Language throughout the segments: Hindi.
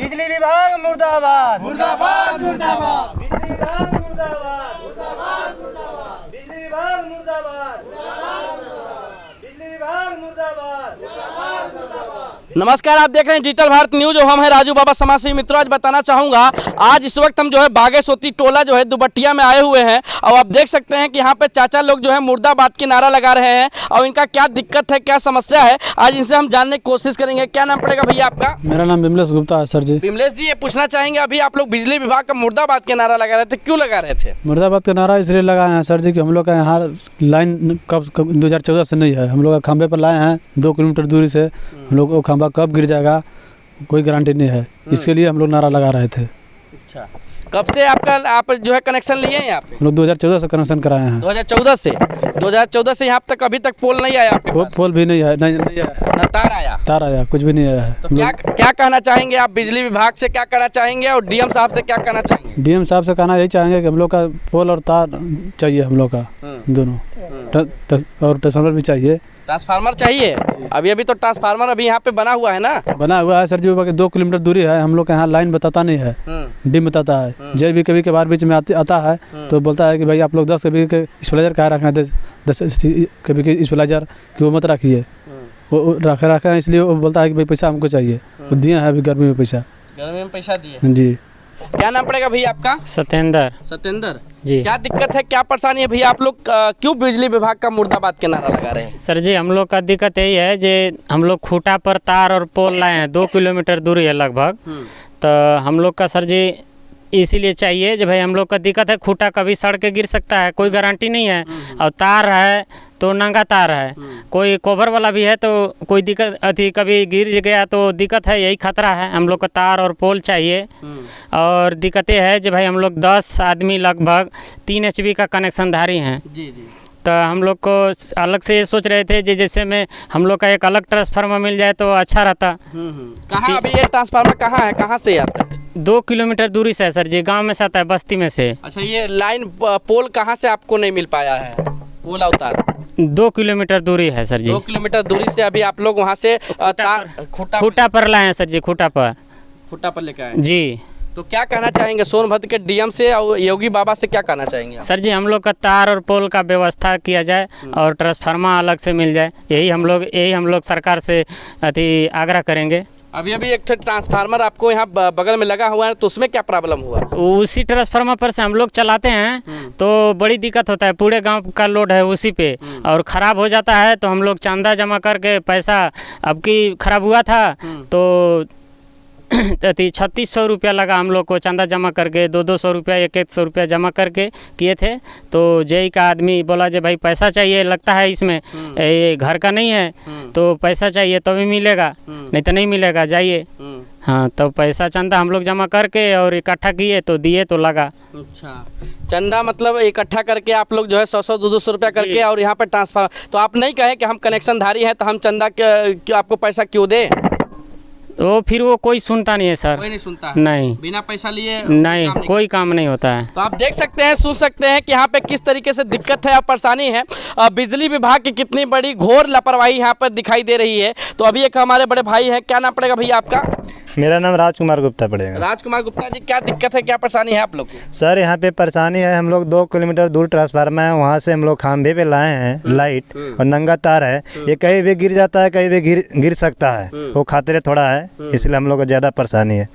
बिजली विभाग मुर्दाबाद मुर्दाबाद मुर्दाबाद। बिजली विभाग मुर्दाबाद बिजली विभाग मुर्दाबाद बिजली विभाग मुर्दाबाद। नमस्कार, आप देख रहे हैं डिजिटल भारत न्यूज और हम हैं राजू बाबा समाज सेवी मित्रों। आज बताना चाहूँगा, आज इस वक्त हम जो है बागेश्वती टोला जो है दुबट्टिया में आए हुए हैं और आप देख सकते हैं कि यहाँ पे चाचा लोग जो है मुर्दाबाद की नारा लगा रहे हैं और इनका क्या दिक्कत है, क्या समस्या है, आज इनसे हम जानने की कोशिश करेंगे। क्या नाम पड़ेगा भैया आपका? मेरा नाम विमलेश गुप्ता है सर जी। विमलेश जी, ये पूछना चाहेंगे, अभी आप लोग बिजली विभाग का मुर्दाबाद के नारा लगा रहे थे, क्यों लगा रहे थे? मुर्दाबाद का नारा इसलिए लगाए हैं सर जी कि हम लोग का यहाँ लाइन कब 2014 से नहीं है। हम लोग खंभे पर लाए हैं 2 किलोमीटर दूरी से। हम लोग को खंभा कब गिर जाएगा कोई गारंटी नहीं है, इसके लिए हम लोग नारा लगा रहे थे। अच्छा, कब से आप जो है कनेक्शन लिए हैं यहाँ पे? हम लोग 2014 से कनेक्शन कराए हैं। 2014 से यहाँ तक अभी तक पोल नहीं आया आपके पास? पोल भी नहीं है, नहीं आया, ना तार आया? तार आया, कुछ भी नहीं आया है। तो क्या कहना चाहेंगे आप? बिजली विभाग से क्या कहना चाहेंगे और डीएम साहब से क्या कहना चाहेंगे? डीएम साहब से कहना यही चाहेंगे कि हम लोग का पोल और तार चाहिए, हम लोग का दोनों, और ट्रांसफार्मर भी चाहिए। ट्रांसफार्मर चाहिए? अभी तो ट्रांसफार्मर अभी यहाँ पे बना हुआ है ना? बना हुआ है सर जी, 2 किलोमीटर दूरी है। हम लोग के यहाँ लाइन बताता नहीं है, डिम बताता है। जब भी कभी कभार बीच में आता है तो बोलता है कि भाई आप लोग 10 कभी के स्प्लेजर कहाँ रखना है, 10 कभी के स्प्लेजर कि वो मत रखिए, वो रखा है। इसलिए वो बोलता है कि भाई पैसा हमको चाहिए, वो दिए हैं अभी गर्मी में पैसा। गर्मी में पैसा दिए जी। क्या नाम पड़ेगा भैया आपका? सत्येंद्र जी। क्या दिक्कत है, क्या परेशानी है भैया? आप लोग क्यों बिजली विभाग का मुर्दाबाद के नारा लगा रहे हैं? सर जी, हम लोग का दिक्कत यही है जे हम लोग खूटा पर तार और पोल लाए हैं, 2 किलोमीटर दूरी है लगभग। तो हम लोग का सर जी इसीलिए चाहिए जो भाई हम लोग का दिक्कत है, खूटा कभी सड़ के गिर सकता है, कोई गारंटी नहीं है। और तार है तो नंगा तार है, कोई कवर वाला भी है तो कोई दिक्कत अति कभी गिर गया तो दिक्कत है, यही खतरा है। हम लोग को तार और पोल चाहिए। और दिक्कतें है जो भाई हम लोग 10 आदमी लगभग 3 HP का कनेक्शन धारी हैं। जी जी। तो हम लोग को अलग से ये सोच रहे थे जैसे में हम लोग का एक अलग ट्रांसफार्मर मिल जाए तो अच्छा रहता। कहाँ अभी ये ट्रांसफार्मर कहाँ है, कहाँ से आता है? 2 किलोमीटर दूरी से है सर जी, गांव में से आता है, बस्ती में से। अच्छा, ये लाइन पोल कहाँ से आपको नहीं मिल पाया है? पोल अवतार 2 किलोमीटर दूरी है सर जी। 2 किलोमीटर दूरी से अभी आप लोग वहाँ से खूटा पर लाए हैं सर जी, खूटा पर लेकर आए जी। तो क्या कहना चाहेंगे सोनभद्र के डीएम से और योगी बाबा से, क्या कहना चाहेंगे आप? सर जी, हम लोग का तार और पोल का व्यवस्था किया जाए और ट्रांसफार्मर अलग से मिल जाए, यही हम लोग सरकार से अति आग्रह करेंगे। अभी एक ट्रांसफार्मर आपको यहाँ बगल में लगा हुआ है, तो उसमें क्या प्रॉब्लम हुआ? उसी ट्रांसफार्मर पर से हम लोग चलाते हैं तो बड़ी दिक्कत होता है, पूरे गांव का लोड है उसी पे, और ख़राब हो जाता है तो हम लोग चंदा जमा करके पैसा, अब की खराब हुआ था तो 3600 रुपया लगा हम लोग को चंदा जमा करके, 200 रुपया 100 रुपया जमा करके किए थे। तो जेई का आदमी बोला जे भाई पैसा चाहिए, लगता है इसमें ये घर का नहीं है तो पैसा चाहिए तभी मिलेगा, नहीं तो नहीं मिलेगा, जाइए। हाँ, तो पैसा चंदा हम लोग जमा करके और इकट्ठा किए तो दिए तो लगा। अच्छा, चंदा मतलब इकट्ठा करके आप लोग जो है 100 200 रुपया करके और यहाँ पर ट्रांसफर, तो आप नहीं कहें कि हम कनेक्शन धारी हैं तो हम चंदा क्यों आपको पैसा क्यों दें? तो फिर वो कोई सुनता नहीं है सर। कोई नहीं सुनता है? नहीं, बिना पैसा लिए नहीं, कोई काम नहीं होता है। तो आप देख सकते हैं, सुन सकते हैं कि यहाँ पे किस तरीके से दिक्कत है और परेशानी है। बिजली विभाग की कितनी बड़ी घोर लापरवाही यहाँ पर दिखाई दे रही है। तो अभी एक हमारे बड़े भाई हैं, क्या नाम पड़ेगा भैया आपका? मेरा नाम राजकुमार गुप्ता पड़ेगा। राजकुमार गुप्ता जी, क्या दिक्कत है, क्या परेशानी है आप लोग को? सर, यहाँ पे परेशानी है, हम लोग 2 किलोमीटर दूर ट्रांसफार्मर है, वहाँ से हम लोग खंभे पे लाए हैं लाइट, और नंगा तार है, ये कहीं भी गिर जाता है, कहीं भी गिर सकता है, वो खतरे थोड़ा है, इसलिए हम लोग को ज़्यादा परेशानी है।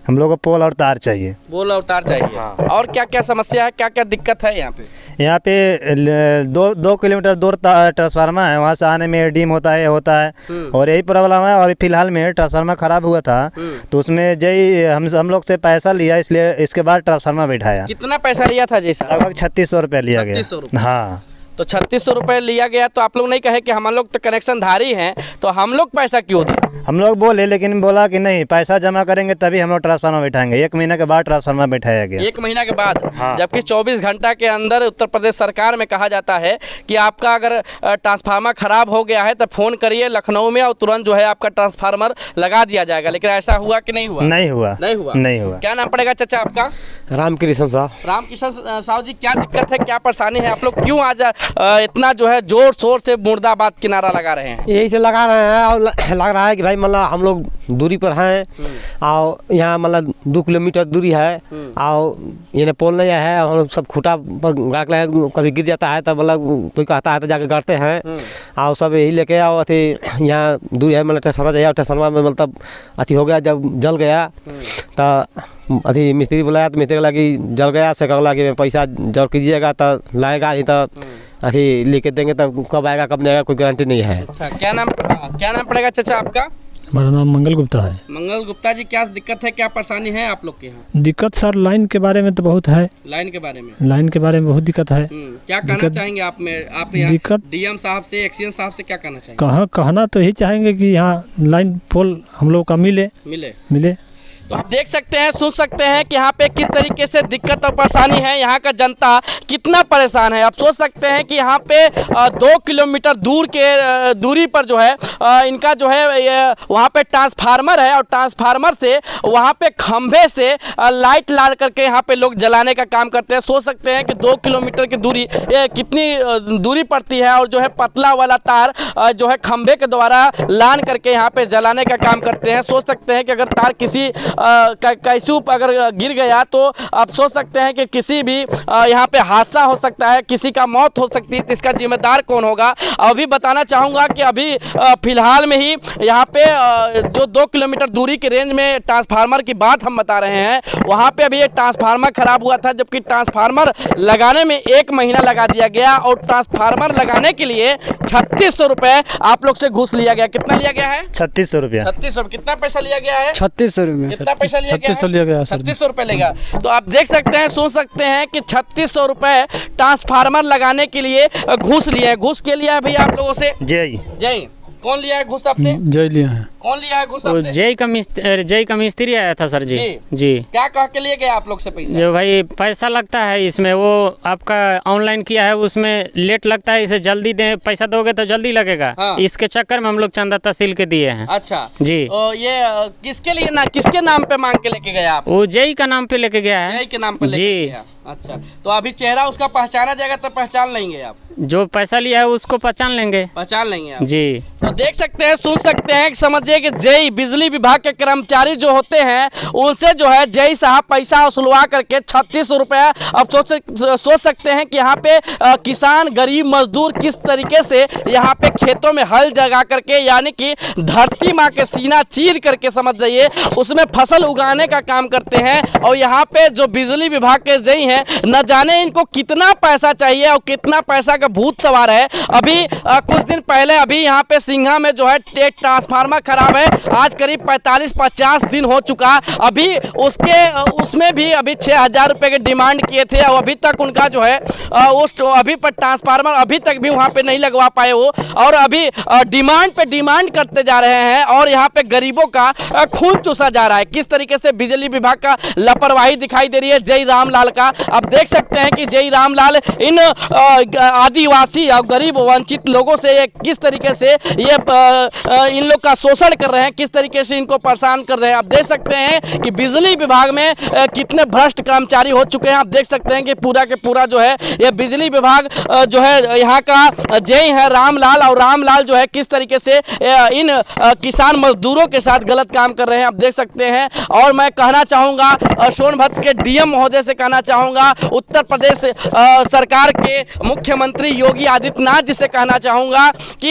हम लोग को पोल और तार चाहिए। पोल और तार चाहिए। और क्या क्या समस्या है, क्या क्या दिक्कत है यहाँ पे? यहाँ पे 2 किलोमीटर दूर ट्रांसफार्मर है, वहाँ से आने में डीम होता है और यही प्रॉब्लम है। और फिलहाल में ट्रांसफार्मर खराब हुआ था तो उसमें जय हम लोग से पैसा लिया, इसलिए इसके बाद ट्रांसफार्मर बैठाया। कितना पैसा लिया था जैसा? लगभग 3600 रुपया लिया गया। 3600 रुपया? हाँ। तो 3600 रुपये लिया गया, तो आप लोग नहीं कहे कि हम लोग तो कनेक्शन धारी हैं तो हम लोग पैसा क्यों दें? हम लोग बोले, लेकिन बोला कि नहीं, पैसा जमा करेंगे तभी हम लोग ट्रांसफार्मर बैठाएंगे। 1 महीने के बाद ट्रांसफार्मर बैठाया गया। 1 महीना के बाद? हाँ। जबकि 24 घंटा के अंदर उत्तर प्रदेश सरकार में कहा जाता है कि आपका अगर ट्रांसफार्मर खराब हो गया है तो फोन करिए लखनऊ में और तुरंत जो है आपका ट्रांसफार्मर लगा दिया जाएगा। लेकिन ऐसा हुआ कि नहीं हुआ? नहीं हुआ। नहीं हुआ। क्या नाम पड़ेगा चाचा आपका? रामकृष्ण साहब। रामकृष्ण साहू जी, क्या दिक्कत है, क्या परेशानी है? आप लोग क्यों आज इतना जो है जोर शोर से मुर्दाबाद किनारा लगा रहे हैं? यही से लगा रहे हैं और लग रहा है कि कि भाई मतलब हम लोग दूरी पर हैं और यहाँ मतलब 2 किलोमीटर दूरी है और ये पोल नहीं है, हम लोग सब खूटा पर गाड़ है, कभी गिर जाता है तो मतलब कोई कहता है तो जाके गाड़ते हैं और सब यही लेके आओ अथी यहाँ दूरी है मतलब ट्रांसफार्मर जाइए, ट्रांसफार्मर में मतलब अथी हो गया, जब जल गया तो अथी मिस्त्री बुलाया तो मिस्त्री लगा कि जल गया से कहला कि पैसा जरूर कीजिएगा तो लाएगा नहीं तो अथी लेके देंगे, तब कब आएगा कब नहीं आएगा कोई गारंटी नहीं है। अच्छा, क्या नाम पड़ेगा चाचा आपका? मेरा नाम मंगल गुप्ता है। मंगल गुप्ता जी, क्या दिक्कत है, क्या परेशानी है आप लोग के यहाँ? दिक्कत सर लाइन के बारे में तो बहुत है। लाइन के बारे में? लाइन के बारे में बहुत दिक्कत है। क्या कहना चाहेंगे आप में? आप यहाँ दिक्कत डीएम साहब से, एक्सीएन साहब से क्या कहना चाहेंगे? कहना तो यही चाहेंगे कि यहाँ लाइन पोल हम लोग का मिले। तो आप देख सकते हैं, सुन सकते हैं कि यहाँ पे किस तरीके से दिक्कत और परेशानी है, यहाँ का जनता कितना परेशान है। आप सोच सकते हैं कि यहाँ पे 2 किलोमीटर दूरी पर जो है इनका जो है ये वहाँ पे ट्रांसफार्मर है और ट्रांसफार्मर से वहाँ पे खंभे से लाइट ला करके यहाँ पे लोग जलाने का काम करते हैं। सोच सकते हैं कि 2 किलोमीटर की दूरी ये कितनी दूरी पड़ती है और जो है पतला वाला तार जो है खंभे के द्वारा लान करके यहाँ पे जलाने का काम करते हैं। सोच सकते हैं कि अगर तार किसी कैसू अगर गिर गया तो आप सोच सकते हैं कि किसी भी यहाँ पे हादसा हो सकता है, किसी का मौत हो सकती है, तो इसका जिम्मेदार कौन होगा? अभी बताना चाहूँगा कि अभी फिलहाल में ही यहाँ पे जो 2 किलोमीटर दूरी के रेंज में ट्रांसफार्मर की बात हम बता रहे हैं, वहाँ पे अभी ये ट्रांसफार्मर खराब हुआ था, जबकि ट्रांसफार्मर लगाने में 1 महीना लगा दिया गया और ट्रांसफार्मर लगाने के लिए 3600 रुपये आप लोग से घूस लिया गया। कितना लिया गया है? 3600 रुपया। 3600। कितना पैसा लिया गया है? 3600 रुपये। कितना पैसा लिया गया? 3600 लिया गया। 3600 रुपये लेगा। तो आप देख सकते हैं, सुन सकते हैं कि 3600 रुपये ट्रांसफार्मर लगाने के लिए घूस लिया है। घूस के लिया है भैया आप लोगों से? जय कौन लिया है घूस आपसे? जय लिया है। कौन लिया है घूस तो आपसे? जय का मिस्त्री आया था सर जी। जी क्या कह के लिए गया आप लोग से पैसा? जो भाई पैसा लगता है इसमें, वो आपका ऑनलाइन किया है उसमें लेट लगता है, इसे जल्दी दे, पैसा दोगे तो जल्दी लगेगा। हाँ। इसके चक्कर में हम लोग चंदा तहसील के दिए हैं। अच्छा जी। तो ये किसके लिए किसके नाम पे मांग के लेके गया आप? वो जय का नाम पे लेके गया है। जय के नाम पे लेके जी। गया। अच्छा, तो अभी चेहरा उसका पहचाना जाएगा तो पहचान लेंगे आप? जो पैसा लिया है उसको पहचान लेंगे। पहचान लेंगे आप? जी। तो देख सकते हैं, सुन सकते हैं, समझिए कि जय बिजली विभाग के कर्मचारी जो होते हैं उनसे जो है जय साहब पैसा वसूलवा करके 3600 रुपया। अब सोच सकते हैं कि यहाँ पे किसान गरीब मजदूर किस तरीके से यहाँ पे खेतों में हल जगा करके, यानी कि धरती माँ के सीना चीर करके समझ जाइए उसमें फसल उगाने का काम करते हैं। और यहाँ पे जो बिजली विभाग के जय हैं, न जाने इनको कितना पैसा चाहिए और कितना पैसा का भूत सवार है। अभी कुछ दिन पहले अभी यहाँ पे सिंघा में जो है एक ट्रांसफार्मर खराब है, आज करीब 45-50 दिन हो चुका। अभी उसमें भी अभी 6000 रुपये के डिमांड किए थे और अभी तक उनका जो है उस अभी पर ट्रांसफार्मर अभी तक भी वहाँ पे नहीं लगवा पाए वो, और अभी डिमांड पे डिमांड करते जा रहे हैं और यहाँ पे गरीबों का खून चूसा जा रहा है। किस तरीके से बिजली विभाग का लापरवाही दिखाई दे रही है जय रामलाल का। आप देख सकते हैं कि जय रामलाल इन आदिवासी और गरीब वंचित लोगों से किस तरीके से ये इन लोग का शोषण कर रहे हैं, किस तरीके से इनको परेशान कर रहे हैं। आप देख सकते हैं कि बिजली विभाग में कितने भ्रष्ट कर्मचारी हो चुके हैं। आप देख सकते हैं कि पूरा के पूरा जो है ये बिजली विभाग जो है यहाँ का जय है रामलाल, और रामलाल जो है किस तरीके से इन किसान मजदूरों के साथ गलत काम कर रहे हैं, आप देख सकते हैं। और मैं कहना चाहूँगा सोनभद्र के डीएम महोदय से कहना चाहूँगा, उत्तर प्रदेश सरकार के मुख्यमंत्री योगी आदित्यनाथ जी से कहना चाहूँगा कि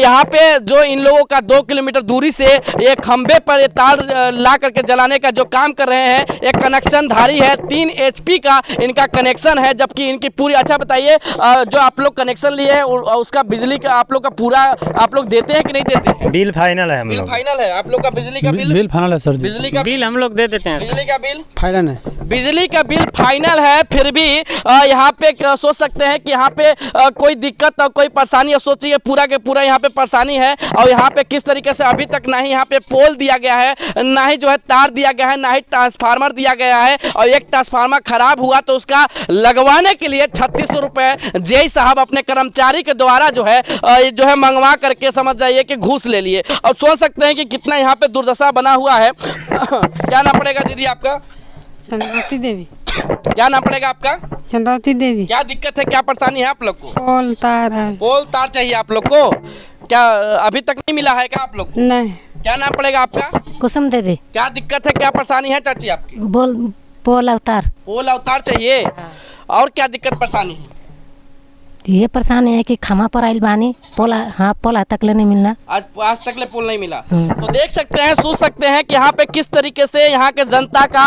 यहाँ पे जो इन लोगों का 2 किलोमीटर दूरी से ये खंबे पर ये तार ला करके जलाने का जो काम कर रहे हैं, एक कनेक्शन धारी है, 3 HP का इनका कनेक्शन है, जबकि इनकी पूरी। अच्छा बताइए, जो आप लोग कनेक्शन लिए हैं उसका बिजली का आप लोग का पूरा आप लोग देते हैं कि नहीं देते हैं? बिल फाइनल है हम लोग। बिल फाइनल है आप लोग का? बिजली का बिल फाइनल है सर जी। बिजली का बिल हम लोग दे देते हैं। बिजली का बिल फाइनल है। बिजली का बिल फाइनल है, फिर भी यहाँ पे सोच सकते हैं कि यहाँ पे कोई दिक्कत और कोई परेशानी, सोचिए पूरा के पूरा यहाँ पे परेशानी है। और यहाँ पे किस तरीके से अभी तक ना ही यहाँ पे पोल दिया गया है, ना ही जो है तार दिया गया है, ना ही ट्रांसफार्मर दिया गया है। और एक ट्रांसफार्मर खराब हुआ तो उसका लगवाने के लिए 3600 रुपये जय साहब अपने कर्मचारी के द्वारा जो है मंगवा करके समझ जाइए कि घूस ले लिए। और सोच सकते हैं कि कितना यहाँ पे दुर्दशा बना हुआ है। क्या नाम पड़ेगा दीदी आपका? चंद्रावती देवी। क्या नाम पड़ेगा आपका? चंद्रावती देवी। क्या दिक्कत है, क्या परेशानी है आप लोग को? पोल तार है। पोल तार चाहिए आप लोग को? क्या अभी तक नहीं मिला है क्या आप लोग को? नहीं। क्या नाम पड़ेगा आपका? कुसुम देवी। क्या दिक्कत है, क्या परेशानी है चाची आपकी? बोल पोल अवतार। पोल अवतार चाहिए। और क्या दिक्कत परेशानी है? ये परेशानी है कि खमा पर आइल बानी पोल, हाँ पोल तक ले नहीं मिलना। आज तक ले पुल नहीं मिला। तो देख सकते हैं, सोच सकते हैं कि यहाँ पे किस तरीके से यहाँ के जनता का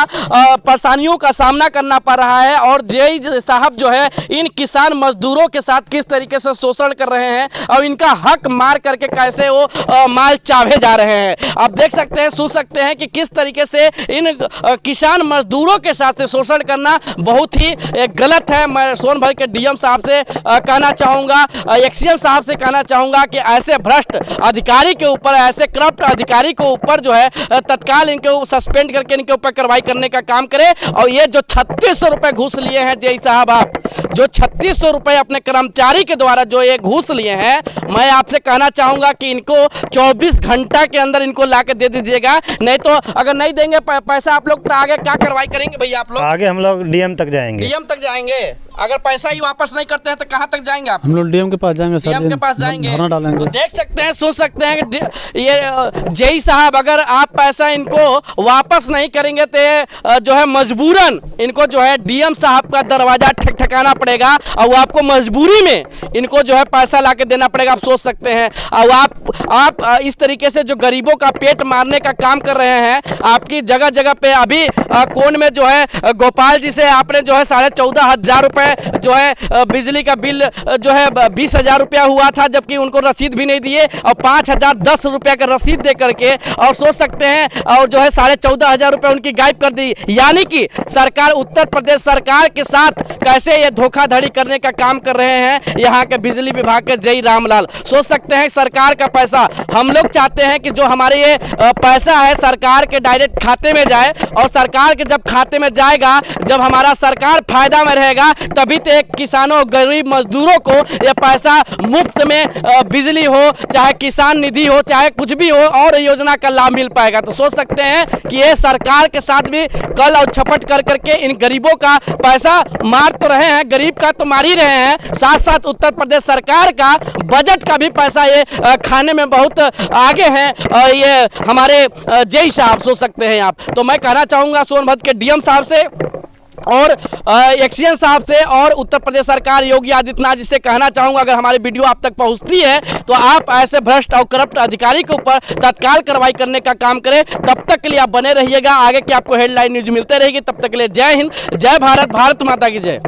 परेशानियों का सामना करना पड़ रहा है और जेई साहब जो है इन किसान मजदूरों के साथ किस तरीके से शोषण कर रहे हैं और इनका हक मार करके कैसे वो माल चावे जा रहे हैं। आप देख सकते हैं, सोच सकते हैं कि किस तरीके से इन किसान मजदूरों के साथ शोषण करना बहुत ही गलत है। मैं सोनभद्र के डीएम साहब से कहना चाहूँगा, एक्सीएन साहब से कहना चाहूँगा कि ऐसे भ्रष्ट अधिकारी के ऊपर, ऐसे करप्ट अधिकारी के ऊपर जो है तत्काल इनके सस्पेंड करके इनके ऊपर कार्रवाई करने का काम करे। और ये जो 3600 रुपये घूस लिए हैं जेई साहब, आप जो 3600 रुपये अपने कर्मचारी के द्वारा जो ये घूस लिए हैं, मैं आपसे कहना चाहूँगा कि इनको 24 घंटा के अंदर इनको ला के दे दीजिएगा। नहीं तो अगर नहीं देंगे पैसा आप लोग, तो आगे क्या कार्रवाई करेंगे भैया आप लोग? आगे हम लोग डीएम तक जाएंगे। डीएम तक जाएंगे? अगर पैसा ही वापस नहीं करते हैं तो कहाँ तक जाएंगे आप? हम लोग डीएम के पास जाएंगे, डीएम के पास जाएंगे, धरना डालेंगे। तो देख सकते हैं, सोच सकते हैं कि ये जेई साहब अगर आप पैसा इनको वापस नहीं करेंगे तो जो है मजबूरन इनको जो है डीएम साहब का दरवाजा ठकठकाना पड़ेगा और वो आपको मजबूरी में इनको जो है पैसा ला के देना पड़ेगा। आप सोच सकते हैं। और आप इस तरीके से जो गरीबों का पेट मारने का काम कर रहे हैं, आपकी जगह जगह पे अभी कोन में जो है गोपाल जी से आपने जो है 14,500 रुपये जो है बिजली का बिल जो है 20,000 रुपया हुआ था, जबकि उनको रसीद भी नहीं दिए और 5,010 रुपया का रसीद दे करके, और सोच सकते हैं, और जो है 14,500 रुपये उनकी गायब कर दी। यानी कि सरकार, उत्तर प्रदेश सरकार के साथ कैसे ये धोखाधड़ी करने का काम कर रहे हैं यहाँ के बिजली विभाग के जेई रामलाल। सोच सकते हैं सरकार का पैसा, हम लोग चाहते हैं कि जो हमारे ये पैसा है सरकार के डायरेक्ट खाते में जाए, और सरकार के जब खाते में जाएगा, जब हमारा सरकार फायदा में रहेगा, तभी तो एक किसानों, गरीब मजदूरों को ये पैसा मुफ्त में बिजली हो, चाहे किसान निधि हो, चाहे कुछ भी हो, और योजना का लाभ मिल पाएगा। तो सोच सकते हैं कि ये सरकार के साथ भी कल और छपट कर करके इन गरीबों का पैसा मार तो रहे हैं, गरीब का तो मार ही रहे हैं, साथ साथ उत्तर प्रदेश सरकार का बजट का भी पैसा ये खाने में बहुत आगे हैं ये हमारे जेई साहब। सोच सकते हैं आप। तो मैं कहना चाहूँगा सोनभद्र के डीएम साहब से और एक्सीएन साहब से और उत्तर प्रदेश सरकार योगी आदित्यनाथ जी से कहना चाहूँगा, अगर हमारी वीडियो आप तक पहुँचती है तो आप ऐसे भ्रष्ट और करप्ट अधिकारी के ऊपर तत्काल कार्रवाई करने का काम करें। तब तक के लिए आप बने रहिएगा, आगे की आपको हेडलाइन न्यूज मिलते रहेगी। तब तक के लिए जय हिंद, जय भारत, भारत माता की जय।